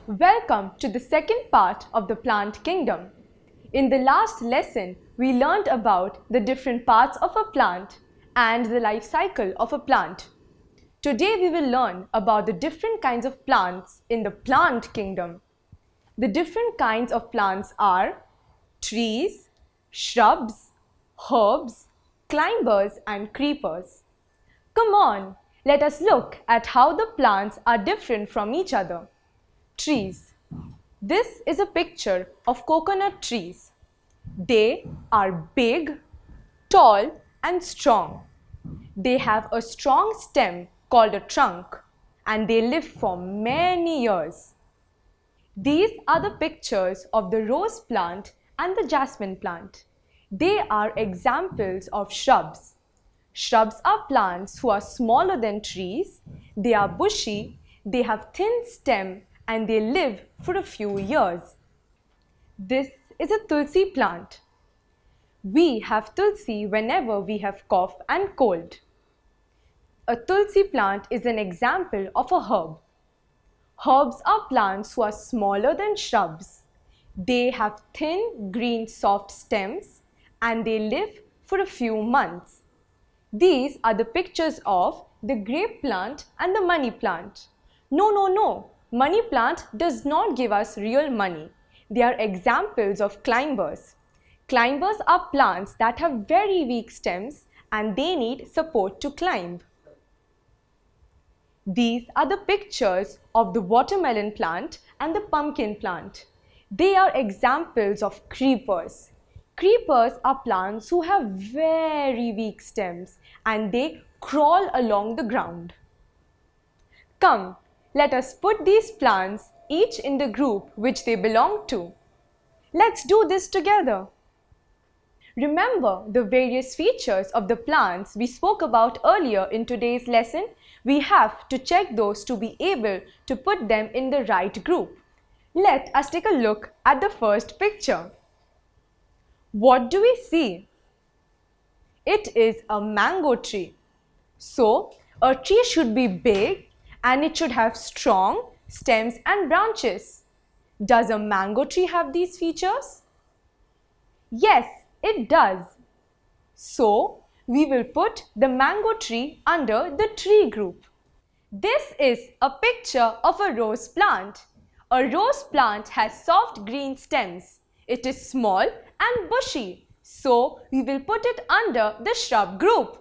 Welcome to the second part of the plant kingdom. In the last lesson, we learned about the different parts of a plant and the life cycle of a plant. Today we will learn about the different kinds of plants in the plant kingdom. The different kinds of plants are trees, shrubs, herbs, climbers and creepers. Come on, let us look at how the plants are different from each other. Trees. This is a picture of coconut trees. They are big, tall and strong. They have a strong stem called a trunk and they live for many years. These are the pictures of the rose plant and the jasmine plant. They are examples of shrubs. Shrubs are plants who are smaller than trees. They are bushy, they have thin stem and they live for a few years. This is a tulsi plant. We have tulsi whenever we have cough and cold. A tulsi plant is an example of a herb. Herbs are plants who are smaller than shrubs. They have thin, green, soft stems and they live for a few months. These are the pictures of the grape plant and the money plant. No. Money plant does not give us real money. They are examples of climbers. Climbers are plants that have very weak stems and they need support to climb. These are the pictures of the watermelon plant and the pumpkin plant. They are examples of creepers. Creepers are plants who have very weak stems and they crawl along the ground. Come, let us put these plants each in the group which they belong to. Let's do this together. Remember the various features of the plants we spoke about earlier in today's lesson? We have to check those to be able to put them in the right group. Let us take a look at the first picture. What do we see? It is a mango tree. So, a tree should be big and it should have strong stems and branches. Does a mango tree have these features? Yes, it does. So, we will put the mango tree under the tree group. This is a picture of a rose plant. A rose plant has soft green stems. It is small and bushy. So, we will put it under the shrub group.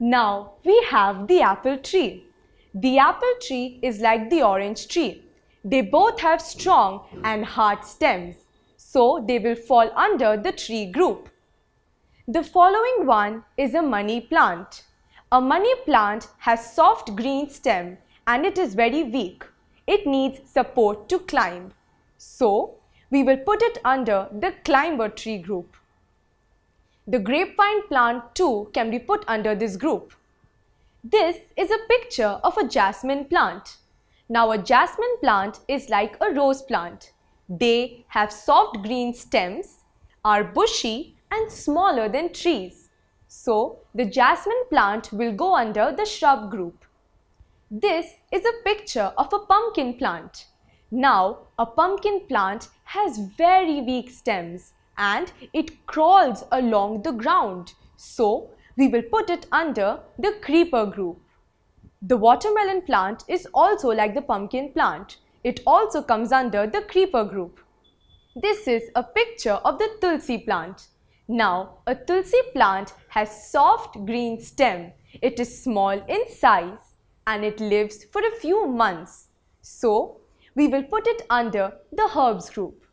Now, we have the apple tree. The apple tree is like the orange tree. They both have strong and hard stems, so they will fall under the tree group. The following one is a money plant. A money plant has soft green stem and it is very weak. It needs support to climb. So, we will put it under the climber tree group. The grapevine plant too can be put under this group. This is a picture of a jasmine plant. Now a jasmine plant is like a rose plant. They have soft green stems, are bushy and smaller than trees. So the jasmine plant will go under the shrub group. This is a picture of a pumpkin plant. Now a pumpkin plant has very weak stems and it crawls along the ground. So we will put it under the creeper group. The watermelon plant is also like the pumpkin plant. It also comes under the creeper group. This is a picture of the tulsi plant. Now, a tulsi plant has soft green stem. It is small in size and it lives for a few months. So, we will put it under the herbs group.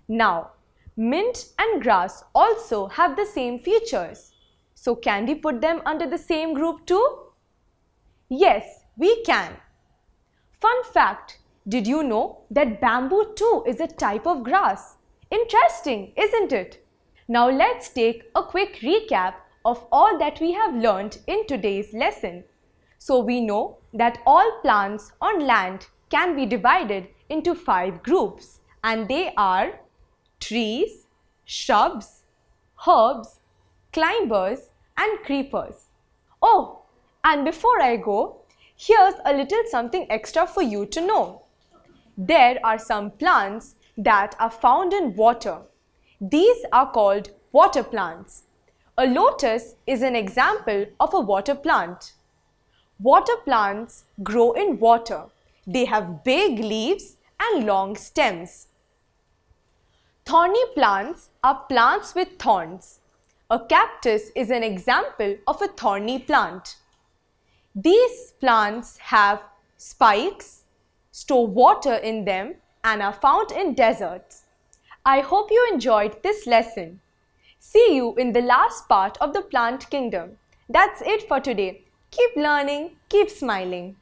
Now, mint and grass also have the same features. So can we put them under the same group too? Yes, we can. Fun fact, did you know that bamboo too is a type of grass? Interesting, isn't it? Now let's take a quick recap of all that we have learned in today's lesson. So we know that all plants on land can be divided into 5 groups and they are trees, shrubs, herbs, climbers and creepers. Oh, and before I go, here's a little something extra for you to know. There are some plants that are found in water. These are called water plants. A lotus is an example of a water plant. Water plants grow in water. They have big leaves and long stems. Thorny plants are plants with thorns. A cactus is an example of a thorny plant. These plants have spikes, store water in them, and are found in deserts. I hope you enjoyed this lesson. See you in the last part of the plant kingdom. That's it for today. Keep learning, keep smiling.